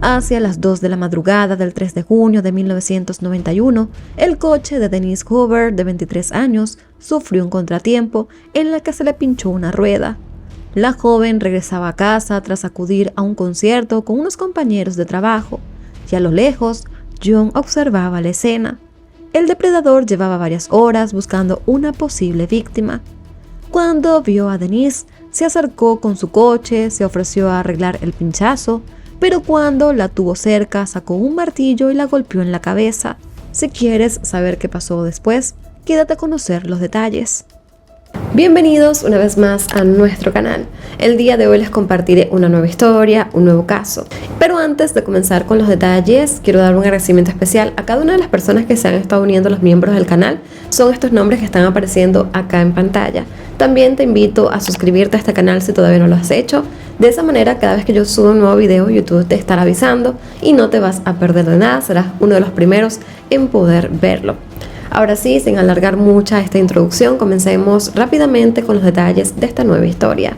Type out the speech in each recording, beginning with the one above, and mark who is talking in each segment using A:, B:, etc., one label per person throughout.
A: Hacia las 2 de la madrugada del 3 de junio de 1991, el coche de Denise Hoover, de 23 años, sufrió un contratiempo en el que se le pinchó una rueda. La joven regresaba a casa tras acudir a un concierto con unos compañeros de trabajo, y a lo lejos, John observaba la escena. El depredador llevaba varias horas buscando una posible víctima. Cuando vio a Denise, se acercó con su coche, se ofreció a arreglar el pinchazo, pero cuando la tuvo cerca sacó un martillo y la golpeó en la cabeza. Si quieres saber qué pasó después, quédate a conocer los detalles. Bienvenidos una vez más a nuestro canal. El día de hoy les compartiré una nueva historia, un nuevo caso. Pero antes de comenzar con los detalles, quiero dar un agradecimiento especial a cada una de las personas que se han estado uniendo a los miembros del canal. Son estos nombres que están apareciendo acá en pantalla. También te invito a suscribirte a este canal si todavía no lo has hecho. De esa manera, cada vez que yo suba un nuevo video, YouTube te estará avisando y no te vas a perder de nada. Serás uno de los primeros en poder verlo. Ahora sí, sin alargar mucha esta introducción, comencemos rápidamente con los detalles de esta nueva historia.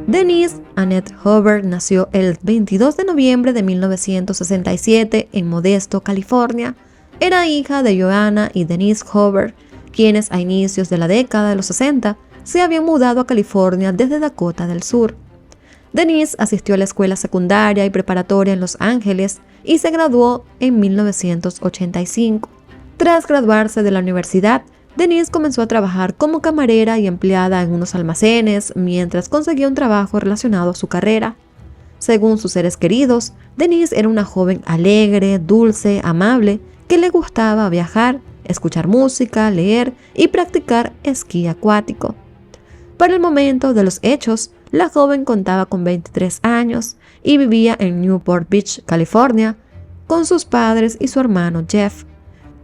A: Denise Annette Hoover nació el 22 de noviembre de 1967 en Modesto, California. Era hija de Joanna y Denise Hoover, quienes a inicios de la década de los 60 se habían mudado a California desde Dakota del Sur. Denise asistió a la escuela secundaria y preparatoria en Los Ángeles y se graduó en 1985. Tras graduarse de la universidad, Denise comenzó a trabajar como camarera y empleada en unos almacenes mientras conseguía un trabajo relacionado a su carrera. Según sus seres queridos, Denise era una joven alegre, dulce, amable, que le gustaba viajar, escuchar música, leer y practicar esquí acuático. Para el momento de los hechos, la joven contaba con 23 años y vivía en Newport Beach, California, con sus padres y su hermano Jeff.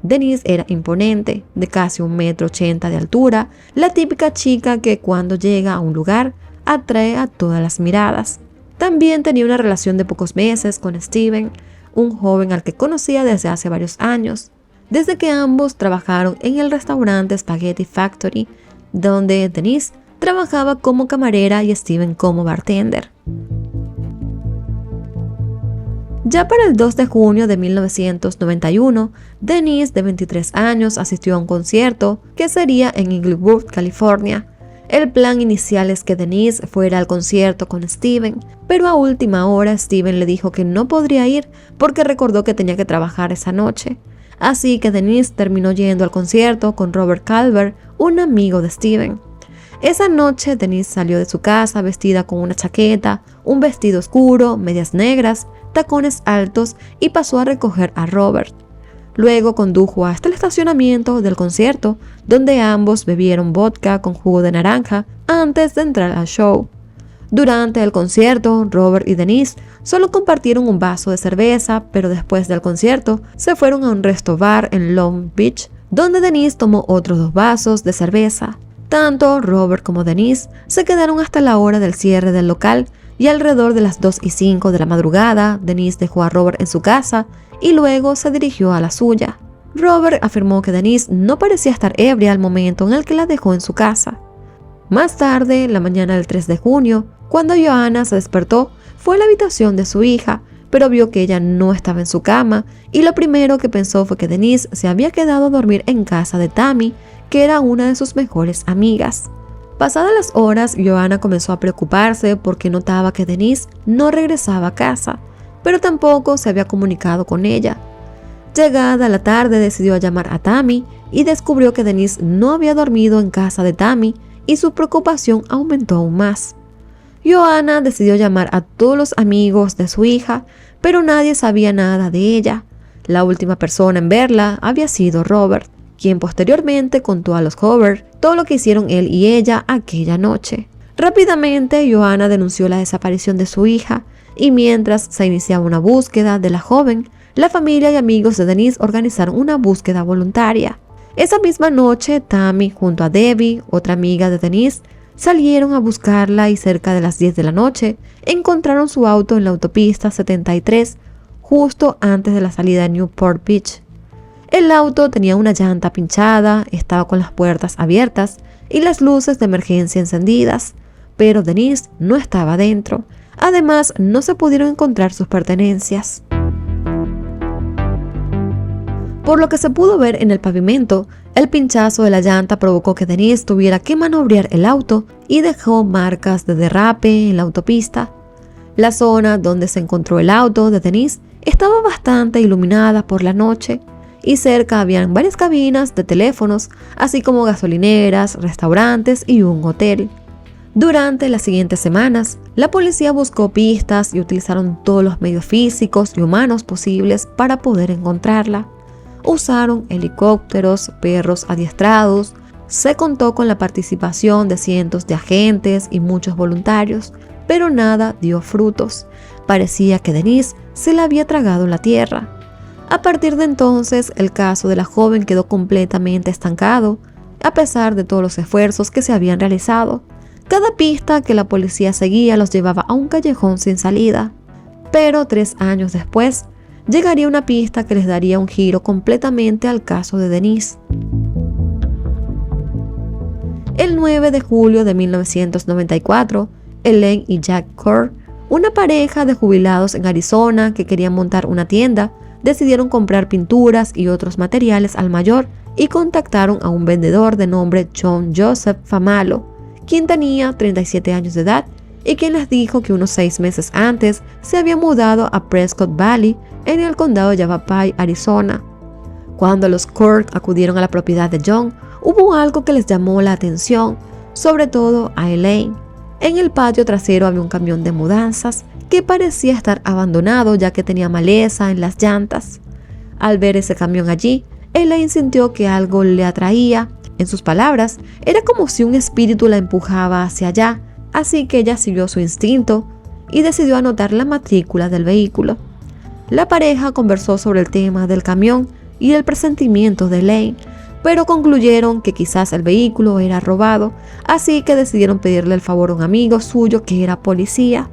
A: Denise era imponente, de casi 1,80 m de altura, la típica chica que cuando llega a un lugar atrae a todas las miradas. También tenía una relación de pocos meses con Steven, un joven al que conocía desde hace varios años, desde que ambos trabajaron en el restaurante Spaghetti Factory, donde Denise trabajaba como camarera y Steven como bartender. Ya para el 2 de junio de 1991, Denise, de 23 años, asistió a un concierto que sería en Inglewood, California. El plan inicial es que Denise fuera al concierto con Steven, pero a última hora Steven le dijo que no podría ir porque recordó que tenía que trabajar esa noche. Así que Denise terminó yendo al concierto con Robert Calvert, un amigo de Steven. Esa noche Denise salió de su casa vestida con una chaqueta, un vestido oscuro, medias negras, tacones altos y pasó a recoger a Robert. Luego condujo hasta el estacionamiento del concierto, donde ambos bebieron vodka con jugo de naranja antes de entrar al show. Durante el concierto, Robert y Denise solo compartieron un vaso de cerveza, pero después del concierto se fueron a un resto bar en Long Beach, donde Denise tomó otros 2 vasos de cerveza. Tanto Robert como Denise se quedaron hasta la hora del cierre del local y alrededor de las 2:05 de la madrugada, Denise dejó a Robert en su casa y luego se dirigió a la suya. Robert afirmó que Denise no parecía estar ebria al momento en el que la dejó en su casa. Más tarde, la mañana del 3 de junio, cuando Joanna se despertó, fue a la habitación de su hija, pero vio que ella no estaba en su cama y lo primero que pensó fue que Denise se había quedado a dormir en casa de Tammy, que era una de sus mejores amigas. Pasadas las horas, Joanna comenzó a preocuparse porque notaba que Denise no regresaba a casa, pero tampoco se había comunicado con ella. Llegada la tarde, decidió llamar a Tammy y descubrió que Denise no había dormido en casa de Tammy y su preocupación aumentó aún más. Joanna decidió llamar a todos los amigos de su hija, pero nadie sabía nada de ella. La última persona en verla había sido Robert, quien posteriormente contó a los Hoover todo lo que hicieron él y ella aquella noche. Rápidamente, Joanna denunció la desaparición de su hija y mientras se iniciaba una búsqueda de la joven, la familia y amigos de Denise organizaron una búsqueda voluntaria. Esa misma noche, Tammy junto a Debbie, otra amiga de Denise, salieron a buscarla y cerca de las 10 de la noche encontraron su auto en la autopista 73 justo antes de la salida de Newport Beach. El auto tenía una llanta pinchada, estaba con las puertas abiertas y las luces de emergencia encendidas. pero Denise no estaba dentro. Además, no se pudieron encontrar sus pertenencias. Por lo que se pudo ver en el pavimento, el pinchazo de la llanta provocó que Denise tuviera que maniobrar el auto y dejó marcas de derrape en la autopista. La zona donde se encontró el auto de Denise estaba bastante iluminada por la noche y cerca habían varias cabinas de teléfonos, así como gasolineras, restaurantes y un hotel. Durante las siguientes semanas, la policía buscó pistas y utilizaron todos los medios físicos y humanos posibles para poder encontrarla. Usaron helicópteros, perros adiestrados, se contó con la participación de cientos de agentes y muchos voluntarios, pero nada dio frutos. Parecía que Denise se la había tragado la tierra. A partir de entonces, el caso de la joven quedó completamente estancado, a pesar de todos los esfuerzos que se habían realizado. Cada pista que la policía seguía los llevaba a un callejón sin salida. Pero 3 años después, llegaría una pista que les daría un giro completamente al caso de Denise. El 9 de julio de 1994, Elaine y Jack Kerr, una pareja de jubilados en Arizona que querían montar una tienda, decidieron comprar pinturas y otros materiales al mayor y contactaron a un vendedor de nombre John Joseph Famalo, quien tenía 37 años de edad y quien les dijo que unos 6 meses antes se había mudado a Prescott Valley en el condado de Yavapai, Arizona. Cuando los Kerr acudieron a la propiedad de John, hubo algo que les llamó la atención, sobre todo a Elaine. En el patio trasero había un camión de mudanzas que parecía estar abandonado ya que tenía maleza en las llantas. Al ver ese camión allí, Elaine sintió que algo le atraía. En sus palabras, era como si un espíritu la empujaba hacia allá, así que ella siguió su instinto y decidió anotar la matrícula del vehículo. La pareja conversó sobre el tema del camión y el presentimiento de Elaine, pero concluyeron que quizás el vehículo era robado, así que decidieron pedirle el favor a un amigo suyo que era policía.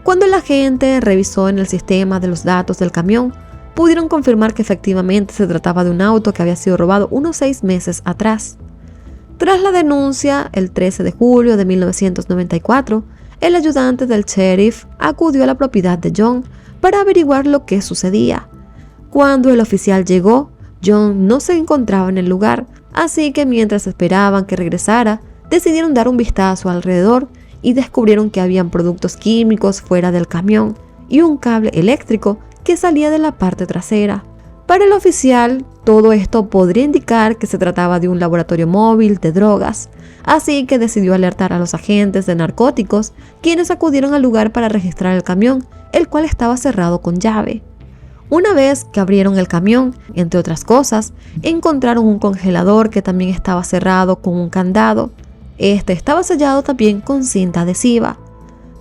A: Cuando el agente revisó en el sistema de los datos del camión, pudieron confirmar que efectivamente se trataba de un auto que había sido robado unos 6 meses atrás. Tras la denuncia, el 13 de julio de 1994, el ayudante del sheriff acudió a la propiedad de John para averiguar lo que sucedía. Cuando el oficial llegó, John no se encontraba en el lugar, así que mientras esperaban que regresara, decidieron dar un vistazo alrededor y descubrieron que habían productos químicos fuera del camión y un cable eléctrico que salía de la parte trasera. Para el oficial, todo esto podría indicar que se trataba de un laboratorio móvil de drogas, así que decidió alertar a los agentes de narcóticos, quienes acudieron al lugar para registrar el camión, el cual estaba cerrado con llave. Una vez que abrieron el camión, entre otras cosas, encontraron un congelador que también estaba cerrado con un candado. Este estaba sellado también con cinta adhesiva.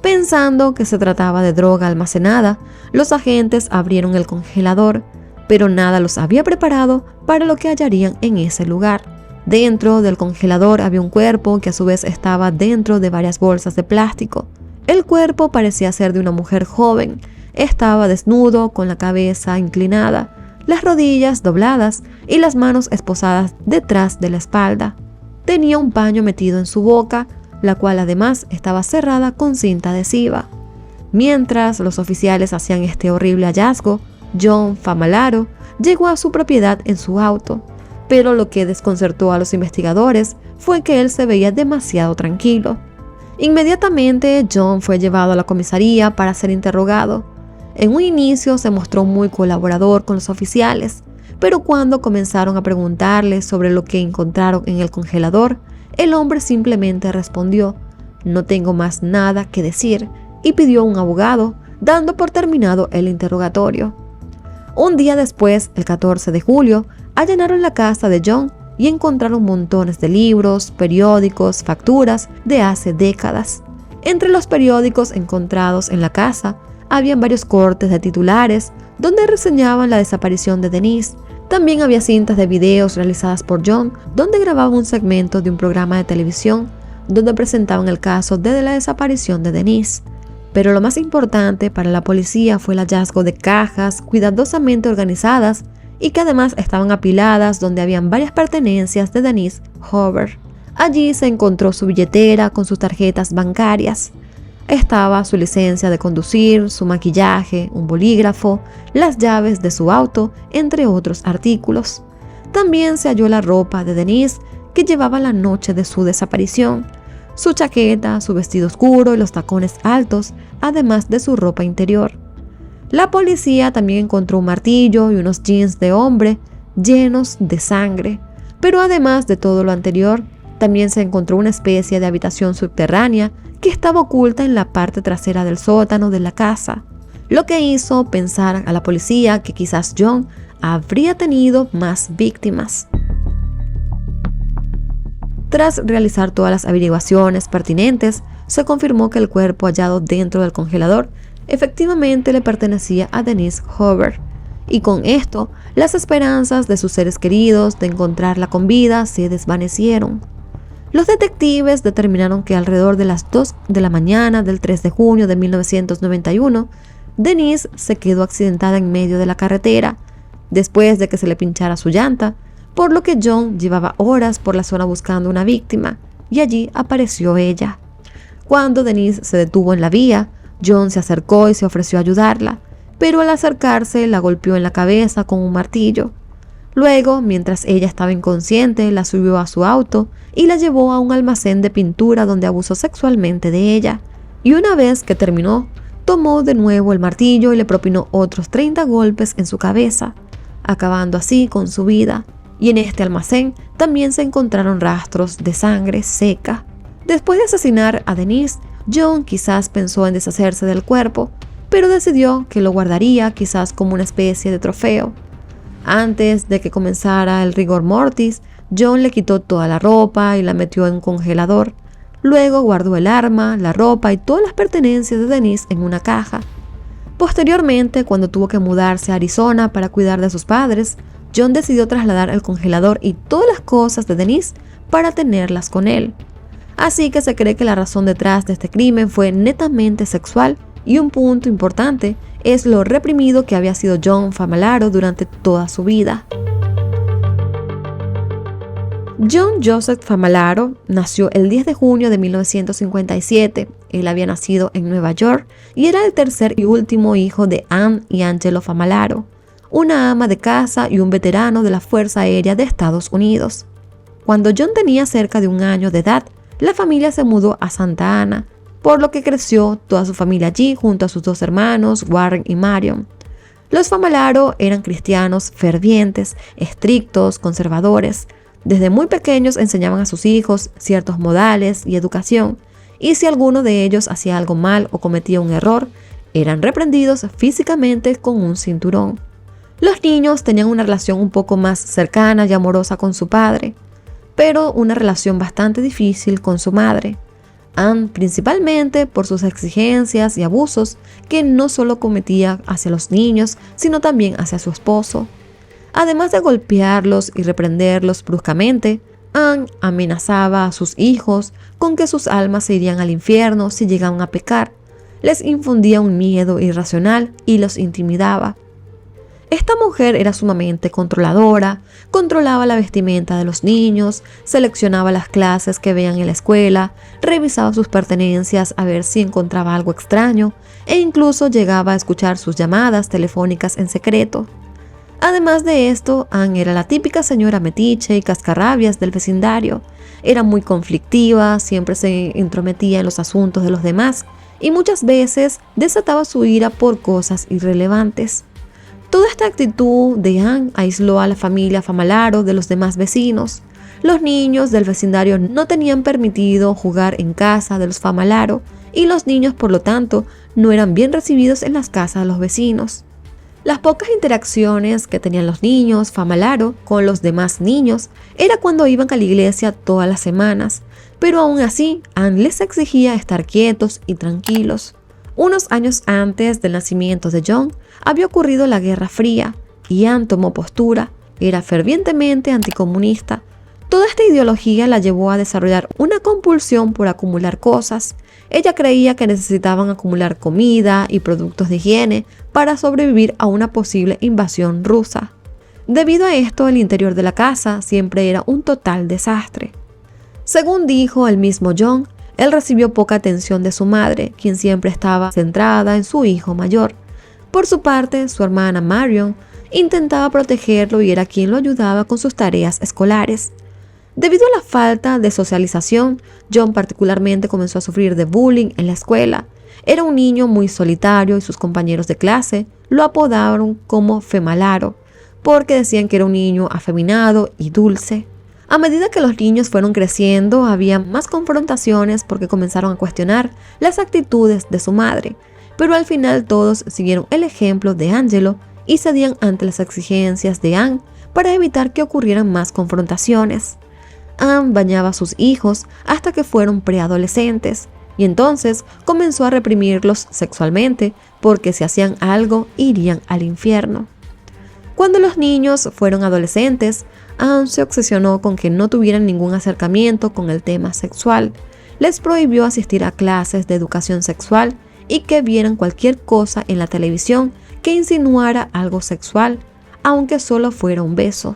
A: Pensando que se trataba de droga almacenada, los agentes abrieron el congelador, pero nada los había preparado para lo que hallarían en ese lugar. Dentro del congelador había un cuerpo que a su vez estaba dentro de varias bolsas de plástico. El cuerpo parecía ser de una mujer joven. Estaba desnudo, con la cabeza inclinada, las rodillas dobladas y las manos esposadas detrás de la espalda. Tenía un paño metido en su boca, la cual además estaba cerrada con cinta adhesiva. Mientras los oficiales hacían este horrible hallazgo, John Famalo llegó a su propiedad en su auto, pero lo que desconcertó a los investigadores fue que él se veía demasiado tranquilo. Inmediatamente, John fue llevado a la comisaría para ser interrogado. En un inicio se mostró muy colaborador con los oficiales, pero cuando comenzaron a preguntarle sobre lo que encontraron en el congelador, el hombre simplemente respondió: "No tengo más nada que decir", y pidió un abogado, dando por terminado el interrogatorio. Un día después, el 14 de julio, allanaron la casa de John y encontraron montones de libros, periódicos, facturas de hace décadas. Entre los periódicos encontrados en la casa, habían varios cortes de titulares donde reseñaban la desaparición de Denise. También había cintas de videos realizadas por John, donde grababa un segmento de un programa de televisión donde presentaban el caso de la desaparición de Denise. Pero lo más importante para la policía fue el hallazgo de cajas cuidadosamente organizadas y que además estaban apiladas donde habían varias pertenencias de Denise Hoover. Allí se encontró su billetera con sus tarjetas bancarias. Estaba su licencia de conducir, su maquillaje, un bolígrafo, las llaves de su auto, entre otros artículos. También se halló la ropa de Denise que llevaba la noche de su desaparición, su chaqueta, su vestido oscuro y los tacones altos, además de su ropa interior. La policía también encontró un martillo y unos jeans de hombre llenos de sangre, pero además de todo lo anterior, también se encontró una especie de habitación subterránea que estaba oculta en la parte trasera del sótano de la casa, lo que hizo pensar a la policía que quizás John habría tenido más víctimas. Tras realizar todas las averiguaciones pertinentes, se confirmó que el cuerpo hallado dentro del congelador efectivamente le pertenecía a Denise Hoover, y con esto las esperanzas de sus seres queridos de encontrarla con vida se desvanecieron. Los detectives determinaron que alrededor de las 2 de la mañana del 3 de junio de 1991, Denise se quedó accidentada en medio de la carretera, después de que se le pinchara su llanta, por lo que John llevaba horas por la zona buscando una víctima, y allí apareció ella. Cuando Denise se detuvo en la vía, John se acercó y se ofreció a ayudarla, pero al acercarse la golpeó en la cabeza con un martillo. Luego, mientras ella estaba inconsciente, la subió a su auto y la llevó a un almacén de pintura donde abusó sexualmente de ella. Y una vez que terminó, tomó de nuevo el martillo y le propinó otros 30 golpes en su cabeza, acabando así con su vida. Y en este almacén también se encontraron rastros de sangre seca. Después de asesinar a Denise, John quizás pensó en deshacerse del cuerpo, pero decidió que lo guardaría quizás como una especie de trofeo. Antes de que comenzara el rigor mortis, John le quitó toda la ropa y la metió en un congelador. Luego guardó el arma, la ropa y todas las pertenencias de Denise en una caja. Posteriormente, cuando tuvo que mudarse a Arizona para cuidar de sus padres, John decidió trasladar el congelador y todas las cosas de Denise para tenerlas con él. Así que se cree que la razón detrás de este crimen fue netamente sexual, y un punto importante es lo reprimido que había sido John Famularo durante toda su vida. John Joseph Famularo nació el 10 de junio de 1957. Él había nacido en Nueva York y era el tercer y último hijo de Ann y Angelo Famularo, una ama de casa y un veterano de la Fuerza Aérea de Estados Unidos. Cuando John tenía cerca de 1 año de edad, la familia se mudó a Santa Ana, por lo que creció toda su familia allí junto a sus 2 hermanos, Warren y Marion. Los Famularo eran cristianos fervientes, estrictos, conservadores. Desde muy pequeños enseñaban a sus hijos ciertos modales y educación, y si alguno de ellos hacía algo mal o cometía un error, eran reprendidos físicamente con un cinturón. Los niños tenían una relación un poco más cercana y amorosa con su padre, pero una relación bastante difícil con su madre, Ann, principalmente por sus exigencias y abusos que no solo cometía hacia los niños, sino también hacia su esposo. Además de golpearlos y reprenderlos bruscamente, Ann amenazaba a sus hijos con que sus almas se irían al infierno si llegaban a pecar. Les infundía un miedo irracional y los intimidaba. Esta mujer era sumamente controladora, controlaba la vestimenta de los niños, seleccionaba las clases que veían en la escuela, revisaba sus pertenencias a ver si encontraba algo extraño e incluso llegaba a escuchar sus llamadas telefónicas en secreto. Además de esto, Ann era la típica señora metiche y cascarrabias del vecindario. Era muy conflictiva, siempre se intrometía en los asuntos de los demás y muchas veces desataba su ira por cosas irrelevantes. Toda esta actitud de Ann aisló a la familia Famularo de los demás vecinos. Los niños del vecindario no tenían permitido jugar en casa de los Famularo y los niños, por lo tanto, no eran bien recibidos en las casas de los vecinos. Las pocas interacciones que tenían los niños Famularo con los demás niños era cuando iban a la iglesia todas las semanas, pero aún así Ann les exigía estar quietos y tranquilos. Unos años antes del nacimiento de John, había ocurrido la Guerra Fría y Ann tomó postura, era fervientemente anticomunista. Toda esta ideología la llevó a desarrollar una compulsión por acumular cosas. Ella creía que necesitaban acumular comida y productos de higiene para sobrevivir a una posible invasión rusa. Debido a esto, el interior de la casa siempre era un total desastre. Según dijo el mismo John, él recibió poca atención de su madre, quien siempre estaba centrada en su hijo mayor. Por su parte, su hermana Marion intentaba protegerlo y era quien lo ayudaba con sus tareas escolares. Debido a la falta de socialización, John particularmente comenzó a sufrir de bullying en la escuela. Era un niño muy solitario y sus compañeros de clase lo apodaron como Femalaro, porque decían que era un niño afeminado y dulce. A medida que los niños fueron creciendo, había más confrontaciones porque comenzaron a cuestionar las actitudes de su madre, pero al final todos siguieron el ejemplo de Angelo y cedían ante las exigencias de Anne para evitar que ocurrieran más confrontaciones. Anne bañaba a sus hijos hasta que fueron preadolescentes y entonces comenzó a reprimirlos sexualmente porque si hacían algo irían al infierno. Cuando los niños fueron adolescentes, Anne se obsesionó con que no tuvieran ningún acercamiento con el tema sexual. Les prohibió asistir a clases de educación sexual y que vieran cualquier cosa en la televisión que insinuara algo sexual, aunque solo fuera un beso.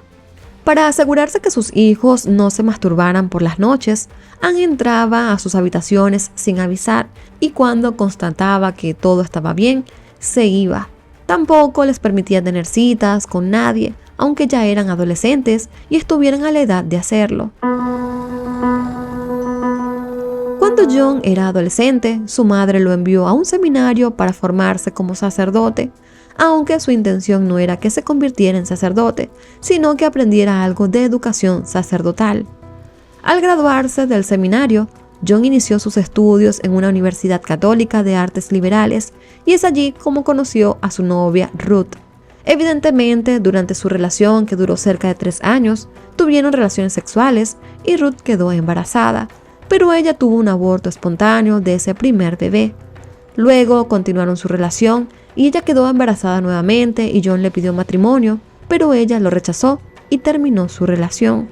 A: Para asegurarse que sus hijos no se masturbaran por las noches, Anne entraba a sus habitaciones sin avisar y cuando constataba que todo estaba bien, se iba. Tampoco les permitía tener citas con nadie, aunque ya eran adolescentes y estuvieran a la edad de hacerlo. Cuando John era adolescente, su madre lo envió a un seminario para formarse como sacerdote, aunque su intención no era que se convirtiera en sacerdote, sino que aprendiera algo de educación sacerdotal. Al graduarse del seminario, John inició sus estudios en una universidad católica de artes liberales y es allí como conoció a su novia Ruth. Evidentemente, durante su relación, que duró cerca de 3 años, tuvieron relaciones sexuales y Ruth quedó embarazada, pero ella tuvo un aborto espontáneo de ese primer bebé. Luego continuaron su relación y ella quedó embarazada nuevamente y John le pidió matrimonio, pero ella lo rechazó y terminó su relación.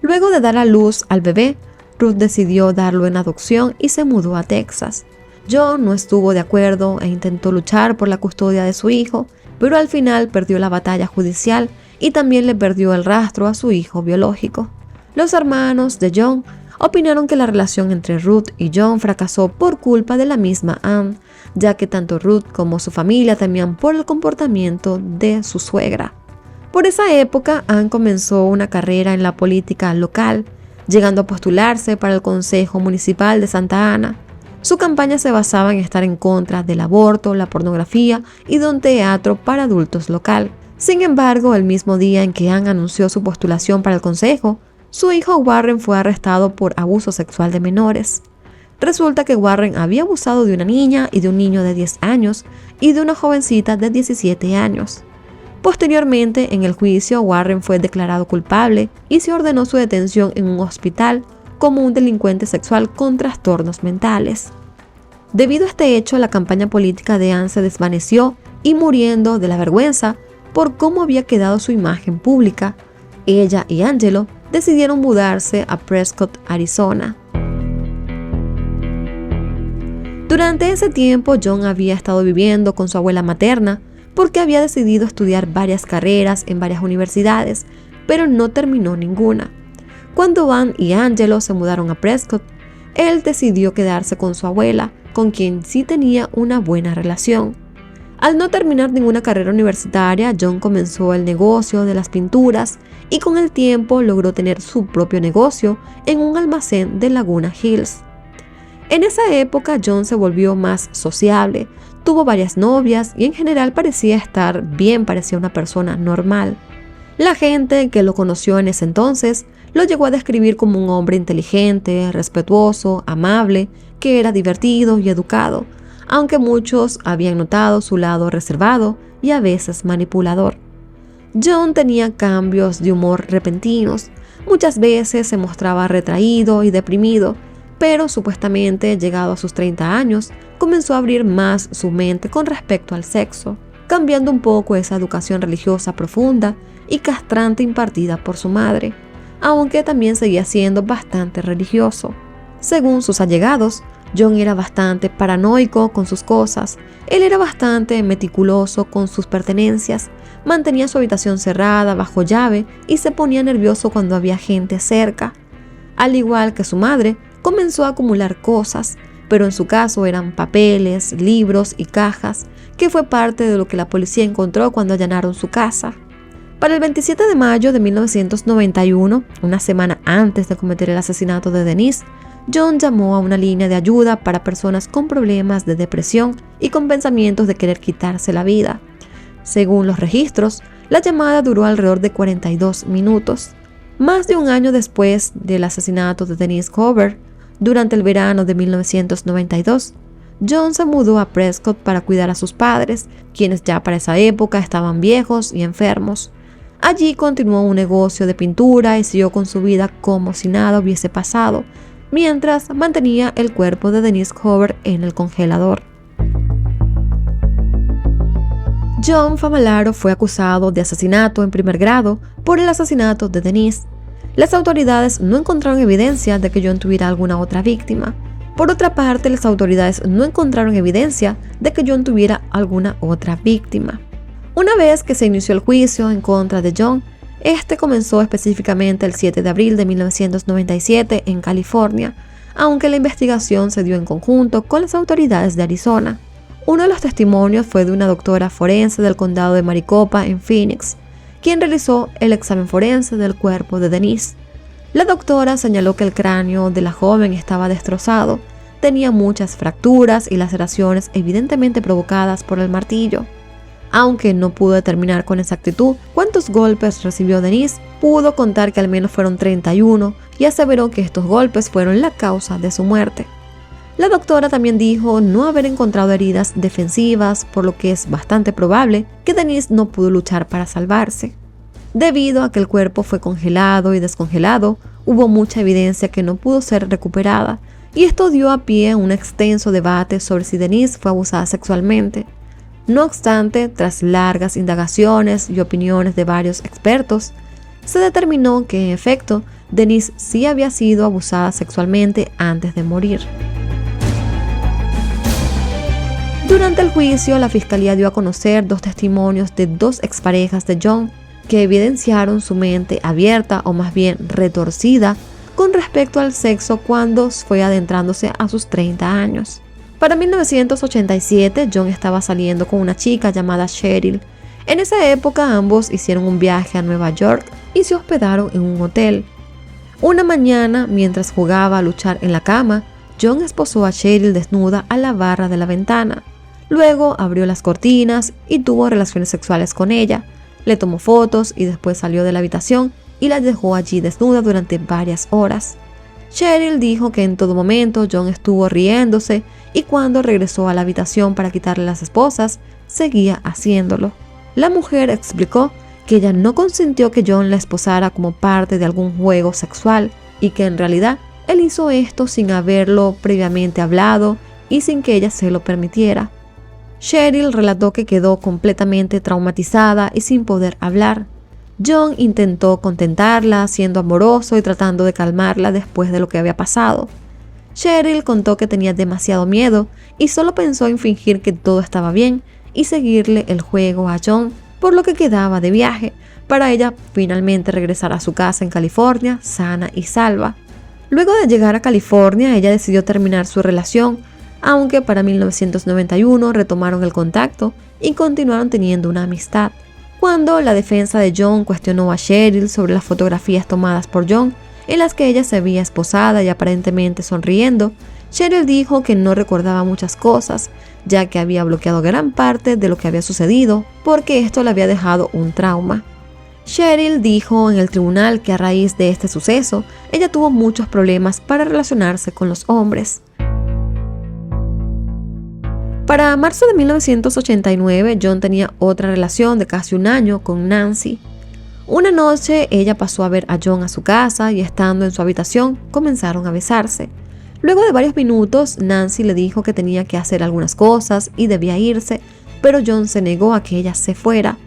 A: Luego de dar a luz al bebé, Ruth decidió darlo en adopción y se mudó a Texas. John no estuvo de acuerdo e intentó luchar por la custodia de su hijo, pero al final perdió la batalla judicial y también le perdió el rastro a su hijo biológico. Los hermanos de John opinaron que la relación entre Ruth y John fracasó por culpa de la misma Anne, ya que tanto Ruth como su familia temían por el comportamiento de su suegra. Por esa época, Anne comenzó una carrera en la política local, llegando a postularse para el Consejo Municipal de Santa Ana. Su campaña se basaba en estar en contra del aborto, la pornografía y de un teatro para adultos local. Sin embargo, el mismo día en que Anne anunció su postulación para el consejo, su hijo Warren fue arrestado por abuso sexual de menores. Resulta que Warren había abusado de una niña y de un niño de 10 años y de una jovencita de 17 años. Posteriormente, en el juicio, Warren fue declarado culpable y se ordenó su detención en un hospital como un delincuente sexual con trastornos mentales. Debido a este hecho, la campaña política de Anne se desvaneció y muriendo de la vergüenza por cómo había quedado su imagen pública, ella y Angelo decidieron mudarse a Prescott, Arizona. Durante ese tiempo, John había estado viviendo con su abuela materna porque había decidido estudiar varias carreras en varias universidades, pero no terminó ninguna. Cuando Anne y Angelo se mudaron a Prescott, él decidió quedarse con su abuela, con quien sí tenía una buena relación. Al no terminar ninguna carrera universitaria, John comenzó el negocio de las pinturas y con el tiempo logró tener su propio negocio en un almacén de Laguna Hills. En esa época, John se volvió más sociable, tuvo varias novias y en general parecía estar bien, parecía una persona normal. La gente que lo conoció en ese entonces lo llegó a describir como un hombre inteligente, respetuoso, amable, que era divertido y educado, aunque muchos habían notado su lado reservado y a veces manipulador. John tenía cambios de humor repentinos, muchas veces se mostraba retraído y deprimido, pero supuestamente llegado a sus 30 años, comenzó a abrir más su mente con respecto al sexo, cambiando un poco esa educación religiosa profunda y castrante impartida por su madre, aunque también seguía siendo bastante religioso. Según sus allegados, John era bastante paranoico con sus cosas, él era bastante meticuloso con sus pertenencias, mantenía su habitación cerrada bajo llave y se ponía nervioso cuando había gente cerca. Al igual que su madre, comenzó a acumular cosas, pero en su caso eran papeles, libros y cajas, que fue parte de lo que la policía encontró cuando allanaron su casa. Para el 27 de mayo de 1991, una semana antes de cometer el asesinato de Denise, John llamó a una línea de ayuda para personas con problemas de depresión y con pensamientos de querer quitarse la vida. Según los registros, la llamada duró alrededor de 42 minutos. Más de un año después del asesinato de Denise Hoover, durante el verano de 1992, John se mudó a Prescott para cuidar a sus padres, quienes ya para esa época estaban viejos y enfermos. Allí continuó un negocio de pintura y siguió con su vida como si nada hubiese pasado, mientras mantenía el cuerpo de Denise Hoover en el congelador. John Famularo fue acusado de asesinato en primer grado por el asesinato de Denise. Las autoridades no encontraron evidencia de que John tuviera alguna otra víctima. Por otra parte, las autoridades no encontraron evidencia de que John tuviera alguna otra víctima. Una vez que se inició el juicio en contra de John, este comenzó específicamente el 7 de abril de 1997 en California, aunque la investigación se dio en conjunto con las autoridades de Arizona. Uno de los testimonios fue de una doctora forense del condado de Maricopa en Phoenix, quien realizó el examen forense del cuerpo de Denise. La doctora señaló que el cráneo de la joven estaba destrozado, tenía muchas fracturas y laceraciones evidentemente provocadas por el martillo. Aunque no pudo determinar con exactitud cuántos golpes recibió Denise, pudo contar que al menos fueron 31 y aseveró que estos golpes fueron la causa de su muerte. La doctora también dijo no haber encontrado heridas defensivas, por lo que es bastante probable que Denise no pudo luchar para salvarse. Debido a que el cuerpo fue congelado y descongelado, hubo mucha evidencia que no pudo ser recuperada, y esto dio a pie a un extenso debate sobre si Denise fue abusada sexualmente. No obstante, tras largas indagaciones y opiniones de varios expertos, se determinó que en efecto Denise sí había sido abusada sexualmente antes de morir. Durante el juicio, la fiscalía dio a conocer dos testimonios de dos exparejas de John que evidenciaron su mente abierta o más bien retorcida con respecto al sexo cuando fue adentrándose a sus 30 años. Para 1987, John estaba saliendo con una chica llamada Cheryl. En esa época, ambos hicieron un viaje a Nueva York y se hospedaron en un hotel. Una mañana, mientras jugaba a luchar en la cama, John esposó a Cheryl desnuda a la barra de la ventana. Luego abrió las cortinas y tuvo relaciones sexuales con ella. Le tomó fotos y después salió de la habitación y la dejó allí desnuda durante varias horas. Cheryl dijo que en todo momento John estuvo riéndose y cuando regresó a la habitación para quitarle las esposas, seguía haciéndolo. La mujer explicó que ella no consintió que John la esposara como parte de algún juego sexual y que en realidad él hizo esto sin haberlo previamente hablado y sin que ella se lo permitiera. Cheryl relató que quedó completamente traumatizada y sin poder hablar. John intentó contentarla, siendo amoroso y tratando de calmarla después de lo que había pasado. Cheryl contó que tenía demasiado miedo y solo pensó en fingir que todo estaba bien y seguirle el juego a John, por lo que quedaba de viaje, para ella finalmente regresar a su casa en California, sana y salva. Luego de llegar a California, ella decidió terminar su relación, aunque para 1991 retomaron el contacto y continuaron teniendo una amistad. Cuando la defensa de John cuestionó a Cheryl sobre las fotografías tomadas por John, en las que ella se veía esposada y aparentemente sonriendo, Cheryl dijo que no recordaba muchas cosas, ya que había bloqueado gran parte de lo que había sucedido, porque esto le había dejado un trauma. Cheryl dijo en el tribunal que a raíz de este suceso, ella tuvo muchos problemas para relacionarse con los hombres. Para marzo de 1989, John tenía otra relación de casi un año con Nancy. Una noche, ella pasó a ver a John a su casa y estando en su habitación, comenzaron a besarse. Luego de varios minutos, Nancy le dijo que tenía que hacer algunas cosas y debía irse, pero John se negó a que ella se fuera.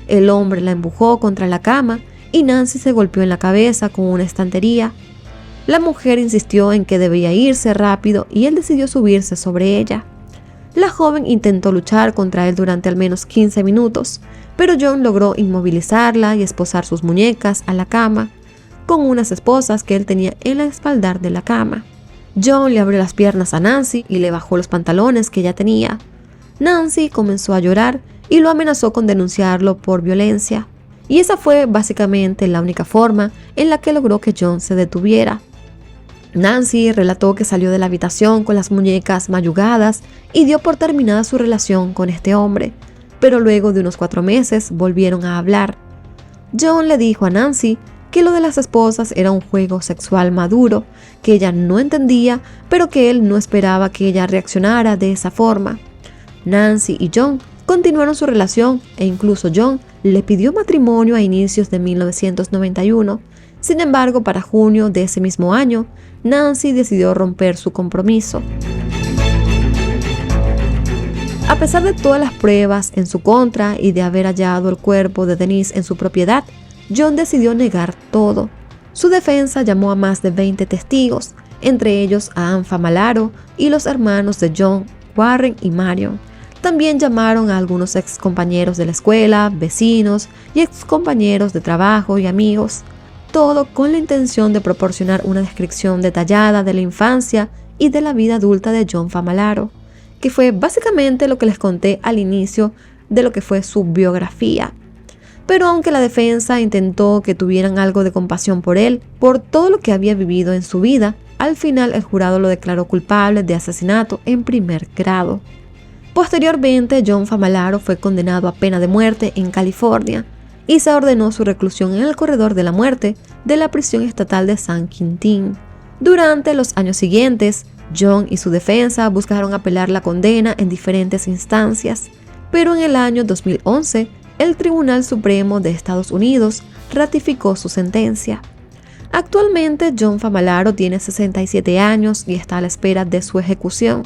A: El hombre la empujó contra la cama y Nancy se golpeó en la cabeza con una estantería. La mujer insistió en que debía irse rápido y él decidió subirse sobre ella. La joven intentó luchar contra él durante al menos 15 minutos, pero John logró inmovilizarla y esposar sus muñecas a la cama. con unas esposas que él tenía en la espaldar de la cama. John le abrió las piernas a Nancy y le bajó los pantalones que ella tenía. Nancy comenzó a llorar y lo amenazó con denunciarlo por violencia. Y esa fue básicamente la única forma en la que logró que John se detuviera. Nancy relató que salió de la habitación con las muñecas mayugadas y dio por terminada su relación con este hombre, pero luego de unos 4 meses volvieron a hablar. John le dijo a Nancy que lo de las esposas era un juego sexual maduro, que ella no entendía, pero que él no esperaba que ella reaccionara de esa forma. Nancy y John continuaron su relación e incluso John le pidió matrimonio a inicios de 1991. Sin embargo, para junio de ese mismo año, Nancy decidió romper su compromiso. A pesar de todas las pruebas en su contra y de haber hallado el cuerpo de Denise en su propiedad, John decidió negar todo. Su defensa llamó a más de 20 testigos, entre ellos a Ann Famularo y los hermanos de John, Warren y Marion. También llamaron a algunos ex compañeros de la escuela, vecinos y ex compañeros de trabajo y amigos, todo con la intención de proporcionar una descripción detallada de la infancia y de la vida adulta de John Famularo, que fue básicamente lo que les conté al inicio de lo que fue su biografía. Pero aunque la defensa intentó que tuvieran algo de compasión por él, por todo lo que había vivido en su vida, al final el jurado lo declaró culpable de asesinato en primer grado. Posteriormente, John Famularo fue condenado a pena de muerte en California y se ordenó su reclusión en el corredor de la muerte de la prisión estatal de San Quintín. Durante los años siguientes, John y su defensa buscaron apelar la condena en diferentes instancias, pero en el año 2011, el Tribunal Supremo de Estados Unidos ratificó su sentencia. Actualmente, John Famularo tiene 67 años y está a la espera de su ejecución,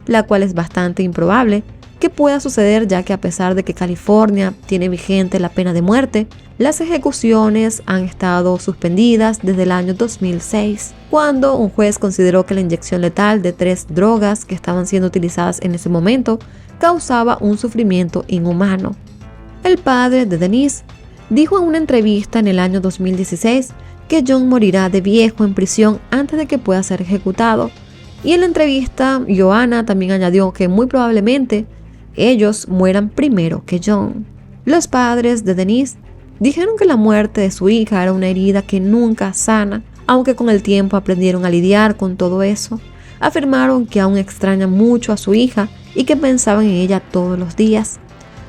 A: la cual es bastante improbable que pueda suceder, ya que a pesar de que California tiene vigente la pena de muerte, las ejecuciones han estado suspendidas desde el año 2006, cuando un juez consideró que la inyección letal de 3 drogas que estaban siendo utilizadas en ese momento causaba un sufrimiento inhumano. El padre de Denise dijo en una entrevista en el año 2016 que John morirá de viejo en prisión antes de que pueda ser ejecutado. Y en la entrevista, Joanna también añadió que muy probablemente ellos mueran primero que John. Los padres de Denise dijeron que la muerte de su hija era una herida que nunca sana, aunque con el tiempo aprendieron a lidiar con todo eso. Afirmaron que aún extrañan mucho a su hija y que pensaban en ella todos los días.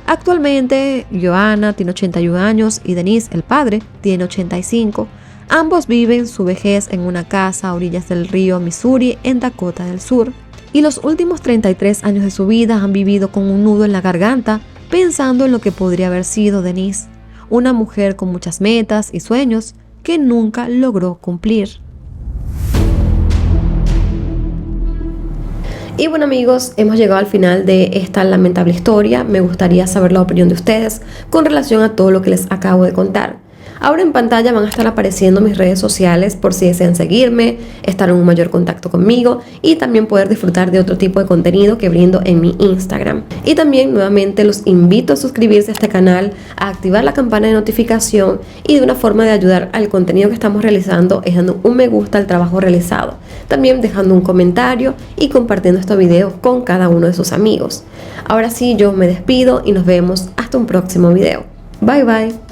A: Actualmente, Joanna tiene 81 años y Denise, el padre, tiene 85. Ambos viven su vejez en una casa a orillas del río Missouri en Dakota del Sur. Y los últimos 33 años de su vida han vivido con un nudo en la garganta, pensando en lo que podría haber sido Denise, una mujer con muchas metas y sueños que nunca logró cumplir. Y bueno amigos, hemos llegado al final de esta lamentable historia. Me gustaría saber la opinión de ustedes con relación a todo lo que les acabo de contar. Ahora en pantalla van a estar apareciendo mis redes sociales por si desean seguirme, estar en un mayor contacto conmigo y también poder disfrutar de otro tipo de contenido que brindo en mi Instagram. Y también nuevamente los invito a suscribirse a este canal, a activar la campana de notificación y de una forma de ayudar al contenido que estamos realizando es dando un me gusta al trabajo realizado. También dejando un comentario y compartiendo estos videos con cada uno de sus amigos. Ahora sí, yo me despido y nos vemos hasta un próximo video. Bye bye.